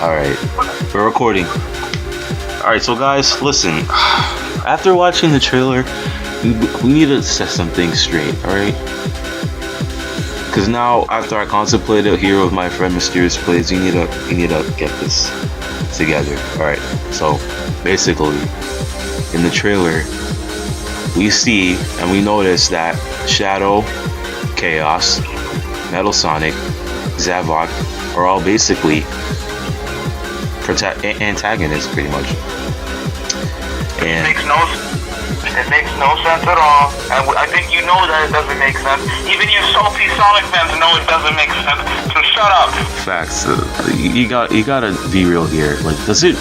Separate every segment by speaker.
Speaker 1: Alright, we're recording. Alright, so guys, listen. After watching the trailer, we need to set some things straight, alright? Because now, after I contemplated here with my friend MysteriousPlays, you need to get this together. Alright, so basically, in the trailer, we see and we notice that Shadow, Chaos, Metal Sonic, Zavok are all basically antagonists, pretty much. And
Speaker 2: it makes no sense at all, and I think you know that it doesn't make sense. Even you salty Sonic fans know it doesn't make sense. So shut up.
Speaker 1: Facts. You gotta be real here. Like, does it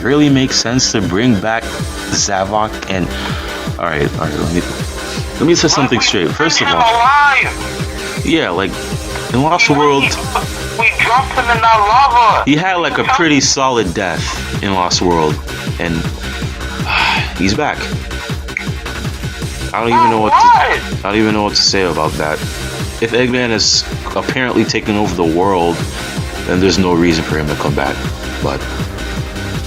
Speaker 1: really make sense to bring back Zavok and? All right. Let me say something straight. First of all, yeah, like in Lost World,
Speaker 2: we dropped him in that lava.
Speaker 1: He had like a pretty solid death in Lost World, and he's back. I don't even know what to say about that. If Eggman is apparently taking over the world, then there's no reason for him to come back. But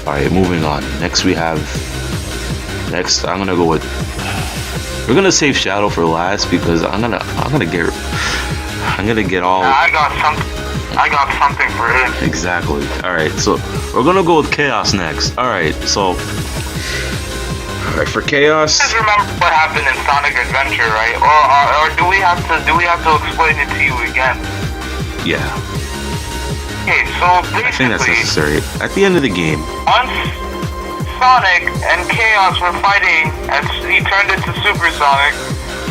Speaker 1: alright, moving on. Next I'm gonna go with. We're gonna save Shadow for last because I'm gonna get all.
Speaker 2: I got something for him.
Speaker 1: Exactly. Alright, so we're gonna go with Chaos next. Alright, so for Chaos.
Speaker 2: You guys remember what happened in Sonic Adventure, right? Or do we have to explain it to you again?
Speaker 1: Yeah.
Speaker 2: Okay, so basically,
Speaker 1: I think that's necessary. At the end of the game,
Speaker 2: once Sonic and Chaos were fighting and he turned into Super Sonic,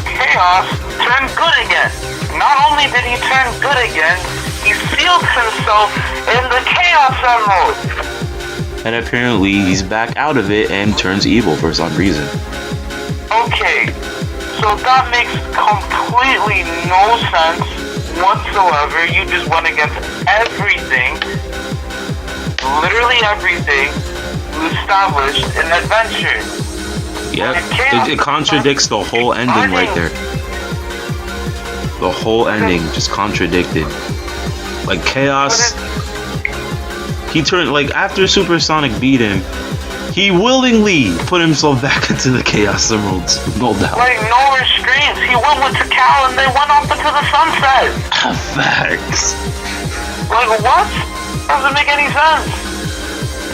Speaker 2: Chaos turned good again. Not only did he turn good again, he sealed himself in the Chaos Emerald.
Speaker 1: And apparently he's back out of it and turns evil for some reason.
Speaker 2: Okay, so that makes completely no sense whatsoever. You just went against everything, literally everything you established in Adventure.
Speaker 1: Yep, it contradicts the whole ending right there. The whole ending just contradicted. Like Chaos, he turned, like, after Super Sonic beat him, he willingly put himself back into the Chaos Emeralds, no doubt.
Speaker 2: Like, no restraints. He went with Tikal and they went off into the sunset.
Speaker 1: Facts.
Speaker 2: Like, what? Doesn't make any sense.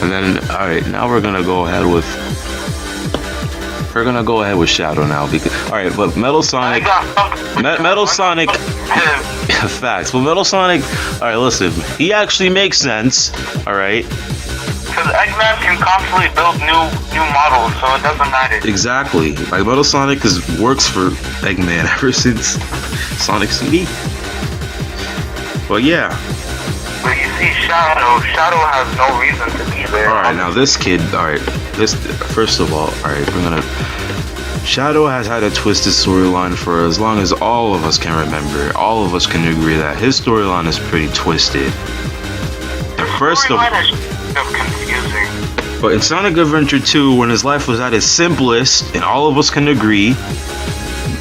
Speaker 1: And then, alright, now we're gonna go ahead with Shadow now, because alright, but Metal Sonic facts. But Metal Sonic, alright, listen, he actually makes sense, alright?
Speaker 2: Because Eggman can constantly build new models, so it doesn't matter.
Speaker 1: Exactly. Like, Metal Sonic works for Eggman ever since Sonic CD. But yeah.
Speaker 2: But you see, Shadow has no reason to be there.
Speaker 1: Alright, now this kid, first of all, Shadow has had a twisted storyline for as long as all of us can remember. All of us can agree that his storyline is pretty twisted. And first of all,
Speaker 2: confusing.
Speaker 1: But in Sonic Adventure 2, when his life was at its simplest, and all of us can agree,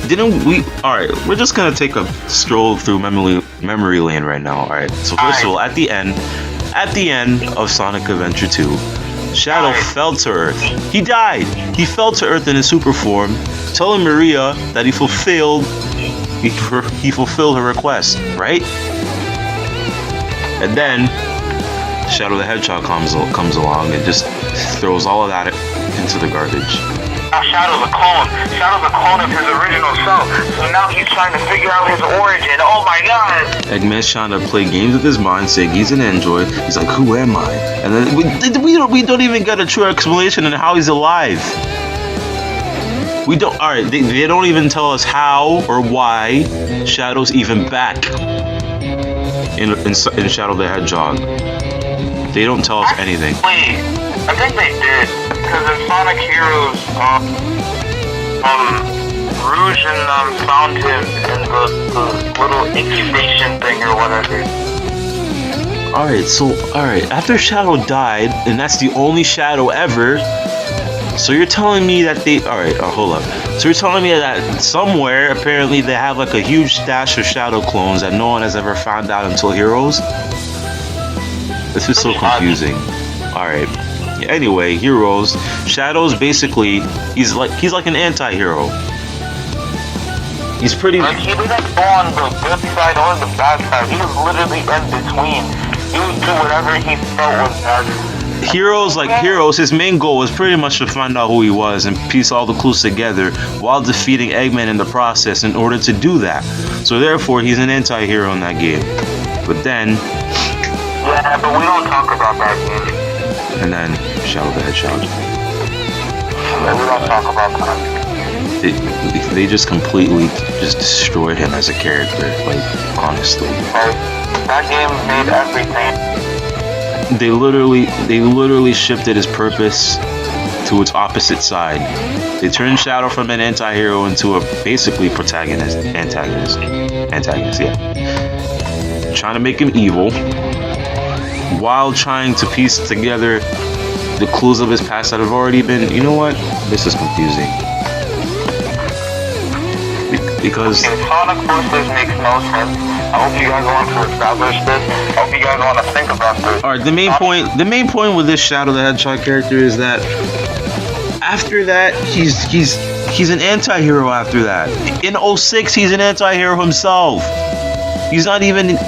Speaker 1: didn't we? Alright, we're just gonna take a stroll through memory lane right now. Alright, so first of all, at the end of Sonic Adventure 2, Shadow fell to Earth. He died. He fell to Earth in his super form, telling Maria that he fulfilled her request, right? And then Shadow the Hedgehog comes along and just throws all of that into the garbage.
Speaker 2: Now Shadow's a clone. Shadow's a clone of his original self. So now he's trying to figure out his origin. Oh my god!
Speaker 1: Eggman's trying to play games with his mind, saying he's an android. He's like, who am I? And then we don't even get a true explanation on how he's alive. We don't. Alright, they don't even tell us how or why Shadow's even back in Shadow the Hedgehog. They don't tell us anything.
Speaker 2: Wait, I think they did. Because in Sonic Heroes, Rouge and found him in the little incubation thing or whatever.
Speaker 1: Alright, after Shadow died, and that's the only Shadow ever, so you're telling me that hold up. So you're telling me that somewhere, apparently, they have like a huge stash of Shadow clones that no one has ever found out until Heroes? This is so confusing. Alright. Anyway, heroes. Shadow's basically he's like an anti-hero. He's pretty
Speaker 2: Like, he didn't go on the good side or the bad side. He was literally in between. He would do whatever he felt was best.
Speaker 1: Heroes, his main goal was pretty much to find out who he was and piece all the clues together while defeating Eggman in the process in order to do that. So therefore, he's an anti-hero in that game. But then...
Speaker 2: Yeah, but we don't talk about that game.
Speaker 1: And then, Shadow the Hedgehog.
Speaker 2: Yeah, we don't talk about that.
Speaker 1: They just completely just destroyed him as a character, like, honestly.
Speaker 2: Like, that game made everything.
Speaker 1: They literally shifted his purpose to its opposite side. They turned Shadow from an anti-hero into a basically antagonist, yeah. Trying to make him evil, while trying to piece together the clues of his past that have already been, you know what? This is confusing. Because
Speaker 2: Sonic Forces makes no sense. I hope you guys want to establish this. I hope you guys want to think about this.
Speaker 1: Alright, the main point with this Shadow the Hedgehog character is that after that he's an anti-hero after that. In 06 he's an anti-hero himself. He's not even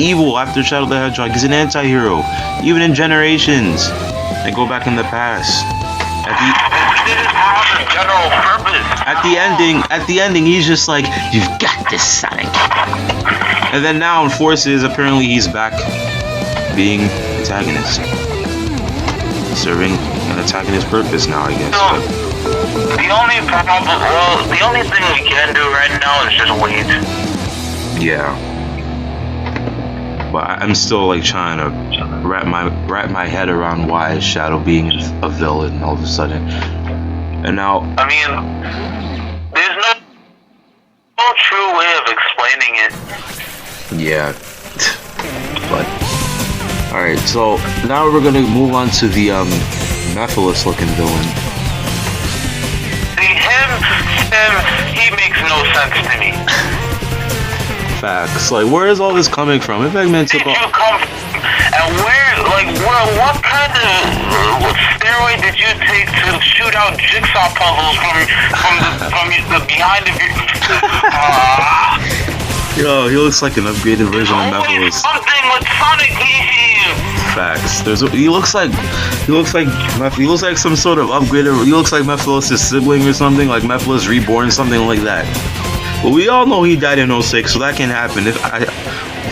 Speaker 1: evil after Shadow the Hedgehog. He's an anti-hero. Even in Generations. And go back in the past.
Speaker 2: General purpose.
Speaker 1: At the ending, he's just like, "You've got this, Sonic." And then now in Forces, apparently he's back being antagonist, serving an antagonist purpose now, I guess.
Speaker 2: So, the only thing we can do right now is just wait.
Speaker 1: Yeah. But I'm still like trying to wrap my head around why is Shadow being a villain all of a sudden. And now,
Speaker 2: I mean, there's no true way of explaining it.
Speaker 1: yeah. But alright, so now we're gonna move on to the Mephiles looking villain.
Speaker 2: See, he makes no sense to me.
Speaker 1: Facts. Like, where is all this coming from? If Eggman took
Speaker 2: Where did you
Speaker 1: off.
Speaker 2: come from? And what kind of steroid did you take to shoot out jigsaw puzzles from the behind of your...
Speaker 1: Yo, he looks like an upgraded version of Mephiles.
Speaker 2: Something with Sonic team.
Speaker 1: Facts. He looks like some sort of upgraded. He looks like Mephiles' sibling or something, like Mephiles Reborn, something like that. But we all know he died in 06, so that can happen. If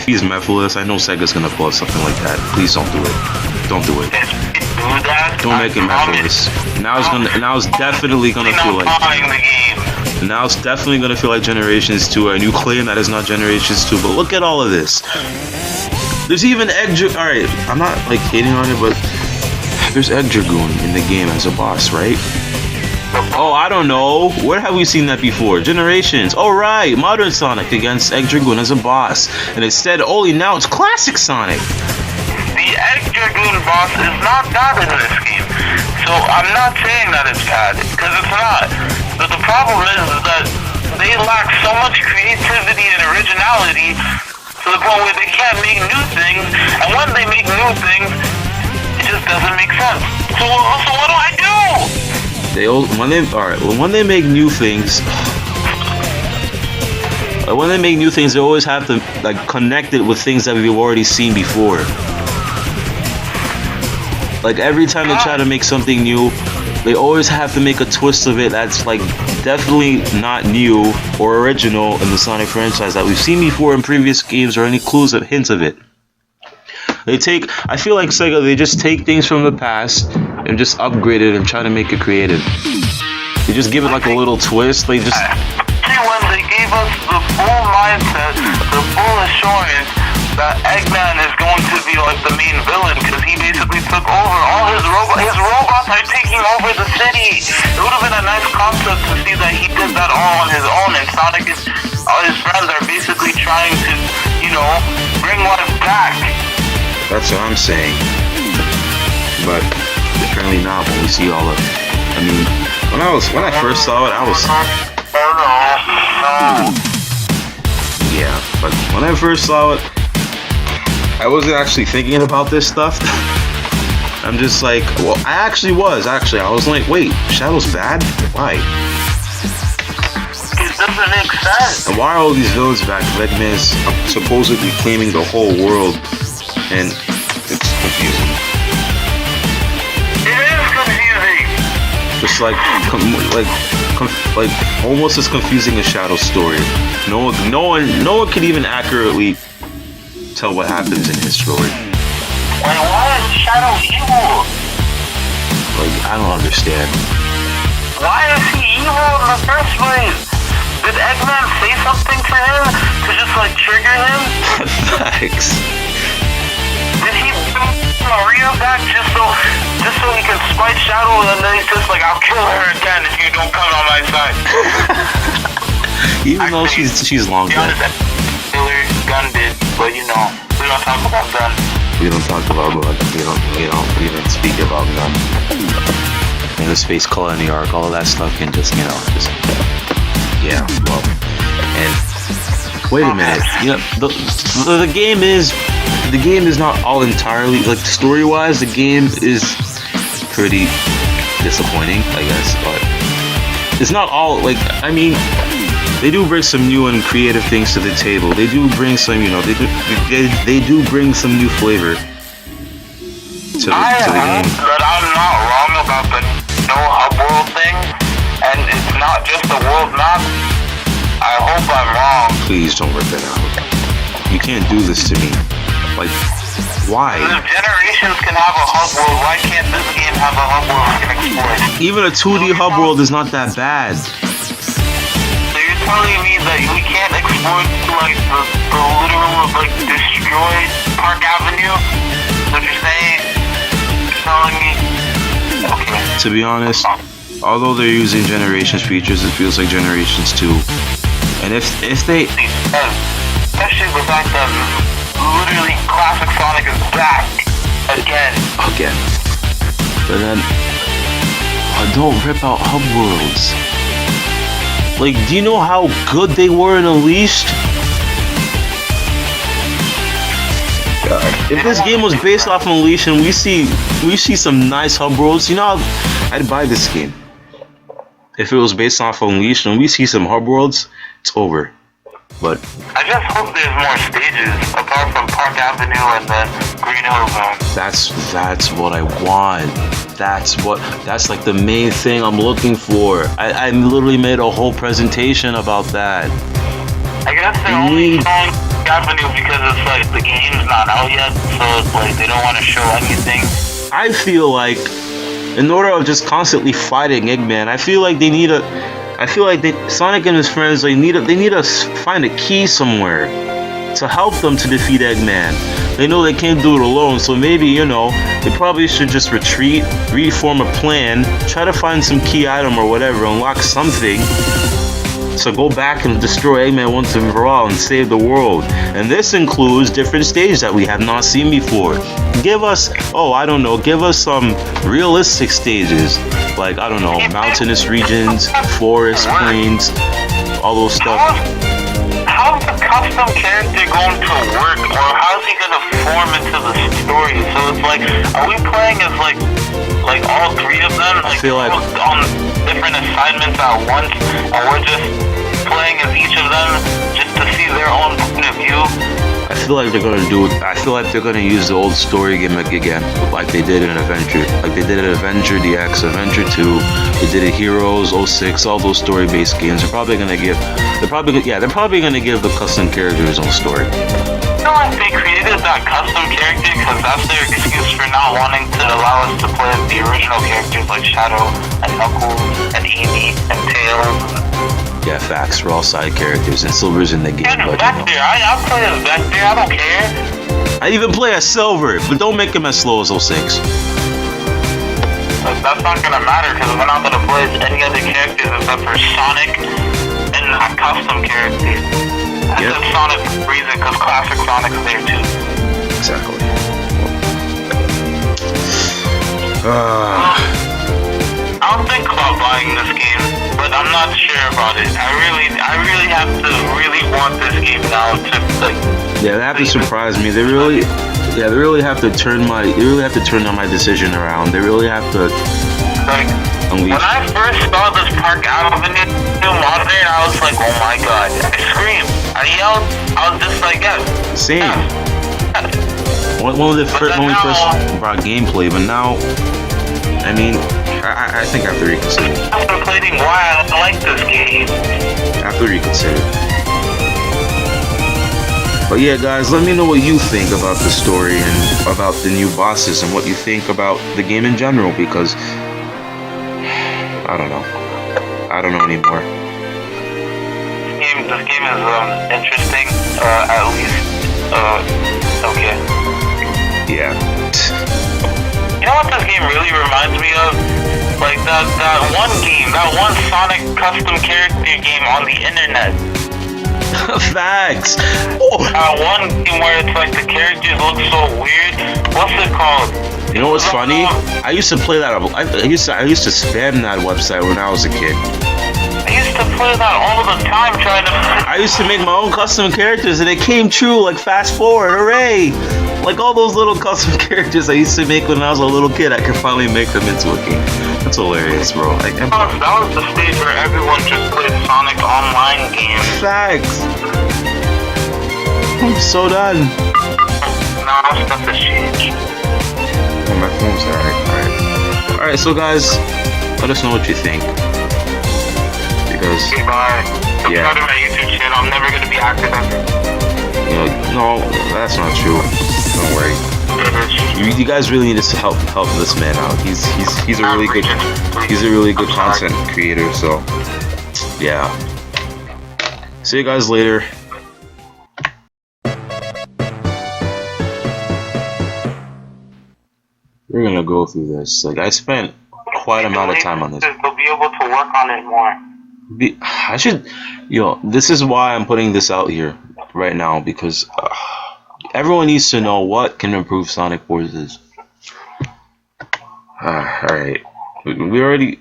Speaker 1: he's Mephiles, I know Sega's gonna pull something like that. Please don't do it. Don't do it. Don't make it Mephiles. Now it's definitely gonna feel like. Now it's definitely gonna feel like Generations 2, and you claim that it's not Generations 2. But look at all of this. There's even Egg. Alright, I'm not like hating on it, but there's Egg Dragoon in the game as a boss, right? Oh, I don't know. Where have we seen that before? Generations. Oh, right. Modern Sonic against Egg Dragoon as a boss. And instead, only now it's Classic Sonic.
Speaker 2: The Egg Dragoon boss is not bad in this game. So I'm not saying that it's bad, because it's not. But the problem is that they lack so much creativity and originality to the point where they can't make new things. And when they make new things, it just doesn't make sense. So what do I do?
Speaker 1: When they make new things, they always have to like connect it with things that we've already seen before. Like every time they try to make something new, they always have to make a twist of it that's like definitely not new or original in the Sonic franchise that we've seen before in previous games or any clues or hints of it. I feel like Sega, they just take things from the past and just upgrade it and try to make it creative. They just give it like a little twist. They just...
Speaker 2: When they gave us the full mindset, the full assurance that Eggman is going to be like the main villain because he basically took over all his robots are taking over the city. It would have been a nice concept to see that he did that all on his own, and Sonic is, all his friends are basically trying to, bring life back.
Speaker 1: That's what I'm saying. But apparently not when we see all of it. I mean, when I first saw it, I was... Yeah, but when I first saw it, I wasn't actually thinking about this stuff. I'm just like, well, I was like, wait, Shadow's bad? Why?
Speaker 2: It doesn't make sense.
Speaker 1: And why are all these villains back? Eggman's supposedly claiming the whole world, and it's confusing.
Speaker 2: It is confusing.
Speaker 1: Just like almost as confusing as Shadow's story. No one could even accurately tell what happens in his story.
Speaker 2: Like, why is Shadow evil?
Speaker 1: Like, I don't understand.
Speaker 2: Why is he evil in the first place? Did Eggman say something to him to just like trigger him?
Speaker 1: Thanks.
Speaker 2: Did he bring Maria back just so he can spite Shadow, and then he's just like, I'll kill her again if you don't come on my side.
Speaker 1: Even though she's long dead.
Speaker 2: Killer Gun did, but you know, we don't talk about Gun.
Speaker 1: We don't talk about Gun. We don't even speak about Gun. And the space colony arc, all of that stuff can just yeah. Well, and wait a minute. Yeah, the game is not all entirely like story-wise. The game is pretty disappointing, I guess, but it's not all like. I mean, they do bring some new and creative things to the table. They do bring some, you know, they do bring some new flavor to the game.
Speaker 2: But I'm not wrong about the no hub world thing, and it's not just a world map. I hope I'm wrong.
Speaker 1: Please don't rip it out. You can't do this to me. Like, why?
Speaker 2: If Generations can have a hub world, why can't this game have a hub world we can explore?
Speaker 1: Even a 2D hub world is not that bad.
Speaker 2: So you're telling me that we can't explore like the literal like destroyed Park Avenue? What you're saying? You're telling me? Okay.
Speaker 1: To be honest, although they're using Generations features, it feels like Generations 2. And if they...
Speaker 2: Especially the fact that literally Classic Sonic is back again.
Speaker 1: But then, don't rip out hub worlds. Like, do you know how good they were in Unleashed? God. If this game was based off Unleashed and we see some nice hub worlds, you know, I'd buy this game. If it was based off Unleashed and we see some hub worlds, it's over. But
Speaker 2: I just hope there's more stages apart from Park Avenue and then Green Hill Zone.
Speaker 1: That's what I want. That's like the main thing I'm looking for. I literally made a whole presentation about that.
Speaker 2: I guess they're only showing Avenue because it's like the game's not out yet, so it's like they don't want to show anything.
Speaker 1: I feel like in order of just constantly fighting Eggman, I feel like Sonic and his friends they need to find a key somewhere to help them to defeat Eggman. They know they can't do it alone, so maybe, you know, they probably should just retreat, reform a plan, try to find some key item or whatever, unlock something. So go back and destroy Eggman once and for all and save the world. And this includes different stages that we have not seen before. Give us some realistic stages. Like, I don't know, mountainous regions, forest, plains, all those stuff.
Speaker 2: How's the custom character going to work, or how's he going to form into the story? So it's like, are we playing as like all three of them? Like,
Speaker 1: I feel like
Speaker 2: on different assignments at once, and we're just playing as each of them just to see their own point of view?
Speaker 1: I feel like they're gonna use the old story gimmick again, like they did in Adventure. Like they did in Adventure DX, Adventure 2, they did it Heroes, 06, all those story-based games. They're probably gonna give the custom character his own story.
Speaker 2: I feel like they created that custom character because that's their excuse for not wanting to allow us to play as the original characters like Shadow and Knuckles and Amy and Tails.
Speaker 1: Yeah, facts. We're all side characters, and Silver's in the game. But,
Speaker 2: Vector, I'll play as Vector, I don't care.
Speaker 1: I even play as Silver, but don't make him as slow as 06.
Speaker 2: But that's not gonna matter because we're not gonna play as any other characters except for Sonic and a custom character. Except Sonic for a reason because Classic Sonic's there too.
Speaker 1: Exactly.
Speaker 2: I'll think about buying this game, but I'm not sure about it. I really have to really want this game now to like.
Speaker 1: Yeah, they have to surprise me. They really, Yeah, they really have to turn my decision around. They really have to
Speaker 2: Like,
Speaker 1: unleash.
Speaker 2: when I first saw this Park Avenue moderator, I was like, oh my god. I screamed. I yelled. I was just like, yes.
Speaker 1: Same.
Speaker 2: Yes.
Speaker 1: When we first brought gameplay, but now, I mean, I think I have to reconsider.
Speaker 2: I'm contemplating why I like this game.
Speaker 1: I have to reconsider. But yeah, guys, let me know what you think about the story and about the new bosses and what you think about the game in general, because I don't know. I don't know anymore.
Speaker 2: This game is interesting, at least. Okay.
Speaker 1: Yeah.
Speaker 2: You know what this game really reminds me of? Like that one game, that one Sonic custom character game on the internet.
Speaker 1: Facts. Oh.
Speaker 2: One game where it's like the characters look so weird. What's it called?
Speaker 1: You know what's funny? I used to play that. I used to spam that website when I was a kid.
Speaker 2: I used to play that all the time, trying to.
Speaker 1: I used to make my own custom characters, and it came true. Like fast forward, hooray! Like all those little custom characters I used to make when I was a little kid, I could finally make them into a game. That's hilarious, bro.
Speaker 2: That was the stage where everyone just played Sonic online games.
Speaker 1: Facts. I'm so done.
Speaker 2: Now stuff has changed.
Speaker 1: Oh, my phone's alright. Alright, so guys, let us know what you think. Because
Speaker 2: Okay, bye.
Speaker 1: Yeah.
Speaker 2: Subscribe to my YouTube channel. I'm never gonna be active ever.
Speaker 1: no, that's not true. Don't worry. You guys really need to help this man out. He's a really good content creator. So yeah. See you guys later. We're gonna go through this. Like I spent quite a amount of time on this.
Speaker 2: They'll be able to work on it more.
Speaker 1: I should, this is why I'm putting this out here right now, because everyone needs to know what can improve Sonic Forces. Alright. We already,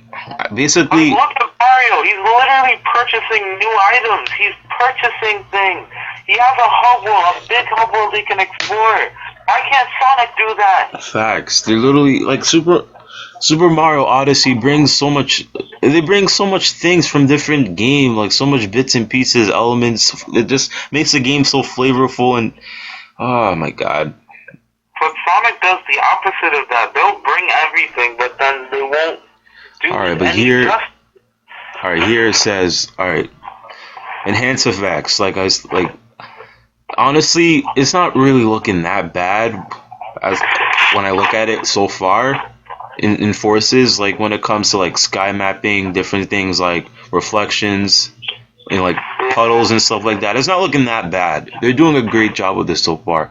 Speaker 1: basically...
Speaker 2: Look at Mario, he's literally purchasing new items. He's purchasing things. He has a hub world, a big hub world he can explore. Why can't Sonic do that?
Speaker 1: Facts. They're literally, like, Super Mario Odyssey brings so much. They bring so much things from different games, like so much bits and pieces, elements. It just makes the game so flavorful and oh my god.
Speaker 2: But Sonic does the opposite of that. They'll bring everything, but then they won't do
Speaker 1: Alright, but here it says, alright, enhance effects. Like honestly, it's not really looking that bad as when I look at it so far. In Forces, like when it comes to like sky mapping, different things like reflections and like puddles and stuff like that, it's not looking that bad. They're doing a great job with this so far,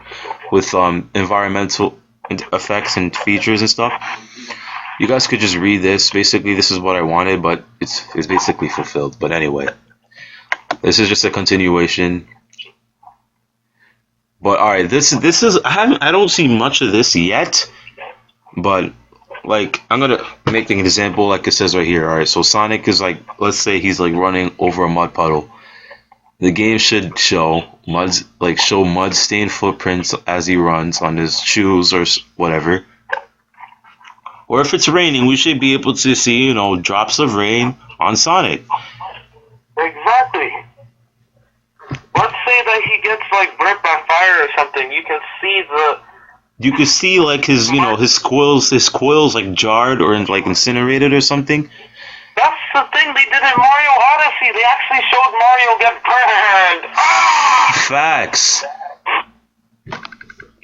Speaker 1: with environmental effects and features and stuff. You guys could just read this. Basically, this is what I wanted, but it's basically fulfilled. But anyway, this is just a continuation. But all right, this is I don't see much of this yet, but. Like, I'm gonna make an example like it says right here. Alright, so Sonic is like, let's say he's like running over a mud puddle. The game should show mud stained footprints as he runs on his shoes or whatever. Or if it's raining, we should be able to see, drops of rain on Sonic.
Speaker 2: Exactly. Let's say that he gets like burnt by fire or something. You can see like his coils like jarred or like incinerated or something. That's the thing they did in Mario Odyssey. They actually showed Mario get burned.
Speaker 1: Facts.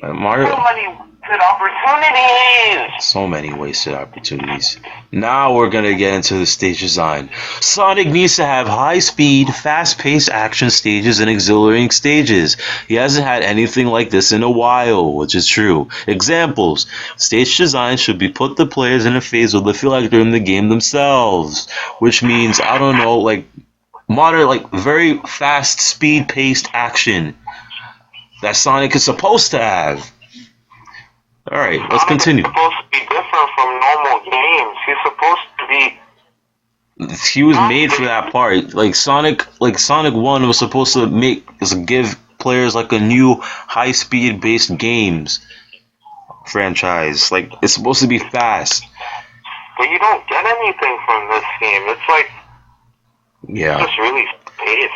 Speaker 1: Mario.
Speaker 2: So many wasted opportunities.
Speaker 1: So many wasted opportunities. Now we're gonna get into the stage design. Sonic needs to have high-speed, fast-paced action stages and exhilarating stages. He hasn't had anything like this in a while, which is true. Examples: stage design should be put the players in a phase where they feel like they're in the game themselves, which means like modern, like very fast, speed-paced action that Sonic is supposed to have. Alright, let's continue.
Speaker 2: He's supposed to be different from normal games. He's supposed to be...
Speaker 1: He was made for that part. Like Sonic 1 was supposed to give players like a new high-speed based games. franchise. Like, it's supposed to be fast.
Speaker 2: But you don't get anything from this game. It's like,
Speaker 1: Yeah.
Speaker 2: it's just really paced.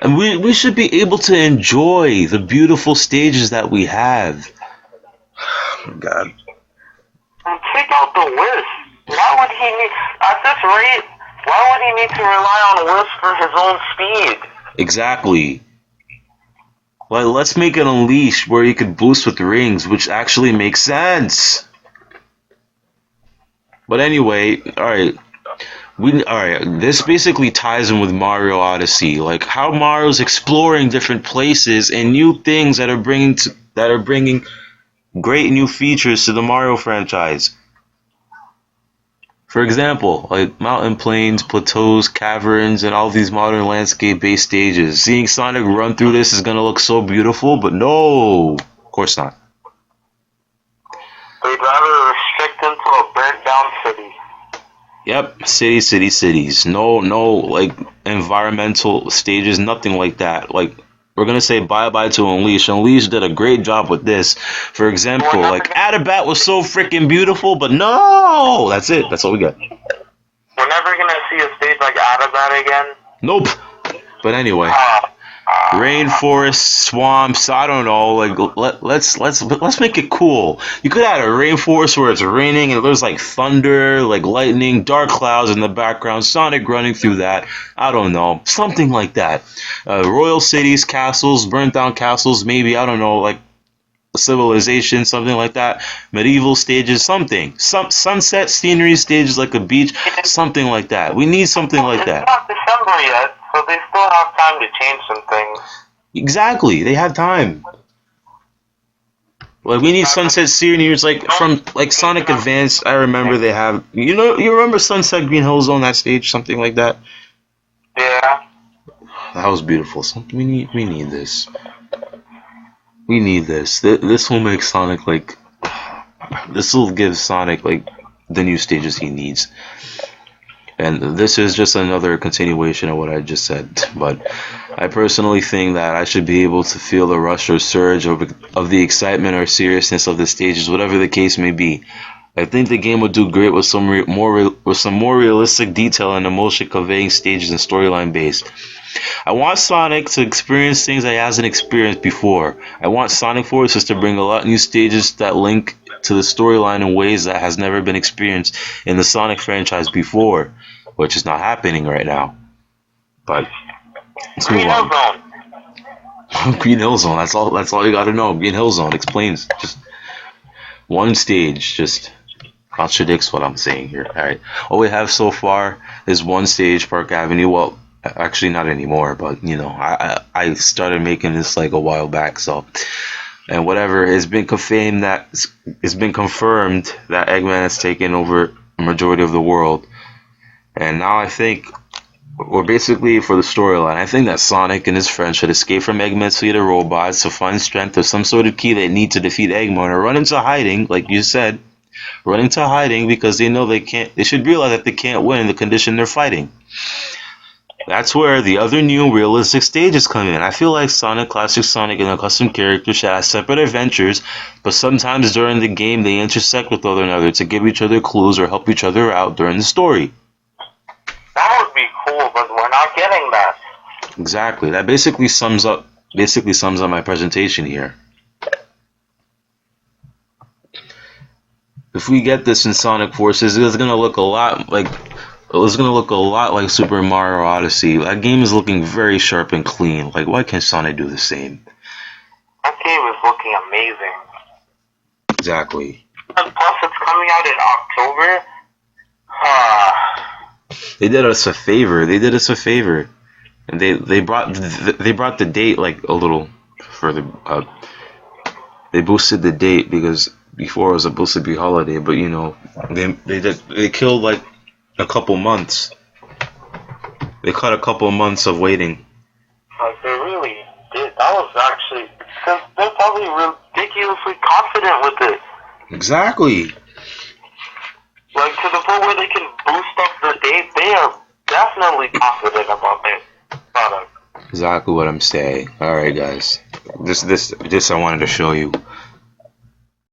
Speaker 1: And we should be able to enjoy the beautiful stages that we have. Oh my God.
Speaker 2: And take out the Wisp. Why would he need, at this rate, why would he need to rely on Wisp for his own speed?
Speaker 1: Exactly. Like, let's make an Unleash where you could boost with rings, which actually makes sense. But anyway, alright. This basically ties in with Mario Odyssey, like how Mario's exploring different places and new things that are bringing great new features to the Mario franchise. For example, like mountain plains, plateaus, caverns, and all these modern landscape-based stages. Seeing Sonic run through this is gonna look so beautiful, but no, of course not.
Speaker 2: They'd rather restrict him to a burnt-down city.
Speaker 1: Yep, cities. No, like, environmental stages, nothing like that. Like, we're gonna say bye-bye to Unleash. Unleash did a great job with this. For example, like, Adabat was so freaking beautiful, but no! That's it. That's all we got.
Speaker 2: We're never gonna see a stage like Adabat again.
Speaker 1: Nope. But anyway. Rainforest, swamps, I don't know, like let's make it cool. You could add a rainforest where it's raining and there's like thunder, like lightning, dark clouds in the background, Sonic running through that. I don't know, something like that. Royal cities, castles, burnt down castles, maybe, I don't know, like a civilization, something like that. Medieval stages, something. Some sunset scenery stages like a beach, something like that. We need something like that.
Speaker 2: It's not December yet, so they still have time to change some things.
Speaker 1: Exactly, they have time. Like, we need sunset sceneries, like from like Sonic Advance. I remember they have, you remember Sunset Green Hill Zone, that stage, something like that.
Speaker 2: Yeah.
Speaker 1: That was beautiful. We need this. We need this. This will make Sonic like. This will give Sonic like the new stages he needs. And this is just another continuation of what I just said. But I personally think that I should be able to feel the rush or surge of the excitement or seriousness of the stages, whatever the case may be. I think the game would do great with some more realistic detail and emotion conveying stages and storyline base. I want Sonic to experience things that he hasn't experienced before. I want Sonic Forces to bring a lot of new stages that link to the storyline in ways that has never been experienced in the Sonic franchise before, which is not happening right now. But let's move on. Green Hill Zone. That's all you got to know. Green Hill Zone explains just one stage. Just contradicts what I'm saying here. All right. All we have so far is one stage, Park Avenue. Well, actually not anymore, but I started making this like a while back, so. And whatever, it's been confirmed that Eggman has taken over a majority of the world. And now I think, or basically for the storyline, I think that Sonic and his friends should escape from Eggman's fleet of robots to find strength or some sort of key they need to defeat Eggman, or run into hiding, like you said, run into hiding because they know they can't. They should realize that they can't win in the condition they're fighting. That's where the other new realistic stages come in. I feel like Sonic, Classic Sonic, and a custom character should have separate adventures, but sometimes during the game they intersect with one another to give each other clues or help each other out during the story.
Speaker 2: That would be cool, but we're not getting that.
Speaker 1: Exactly. That basically sums up my presentation here. If we get this in Sonic Forces, it's gonna look a lot like Super Mario Odyssey. That game is looking very sharp and clean. Like, why can't Sonic do the same?
Speaker 2: That game is looking amazing.
Speaker 1: Exactly.
Speaker 2: And plus, it's coming out in October.
Speaker 1: They did us a favor. And they brought the date like a little further up. They boosted the date because before it was supposed to be holiday, but they killed like a couple months. They cut a couple months of waiting.
Speaker 2: Like, they really did. That was actually, because they're probably ridiculously confident with it.
Speaker 1: Exactly.
Speaker 2: Like, to the point where they can boost up the date, they are definitely confident about their product.
Speaker 1: Exactly what I'm saying. Alright, guys. This I wanted to show you.